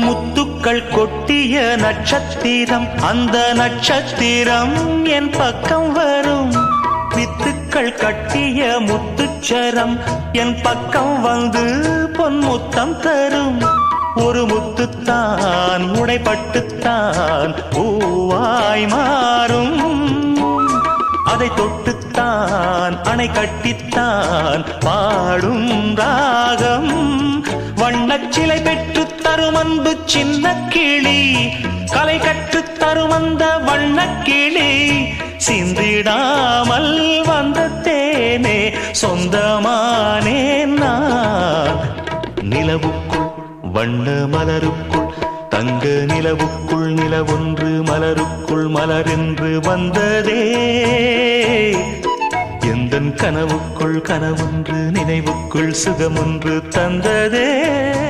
முத்துக்கள் கொட்டிய நட்சத்திரம், அந்த நட்சத்திரம் என் பக்கம் வரும். வித்துக்கள் கட்டிய முத்துச்சரம் என் பக்கம் வந்து பொன்முத்தம் தரும். ஒரு முத்துத்தான் உடைப்பட்டுத்தான் பூவாய் மாறும். அதை தொட்டுத்தான் அணை கட்டித்தான் பாடும் ராகம். வண்ணச்சிலை பெற்று தரும் அன்பு சின்ன கிளி, கலை கற்றுத் தரும் அந்த வண்ணக்கிளி. சிந்திடாமல் வந்த தேனே சொந்தமானேன் நான். நிலவுக்குள் வண்ண மலருக்குள் தங்க நிலவுக்குள் நிலவொன்று மலருக்குள் மலரென்று வந்ததே. எந்தன் கனவுக்குள் கனவொன்று நினைவுக்குள் சுகமொன்று தந்ததே.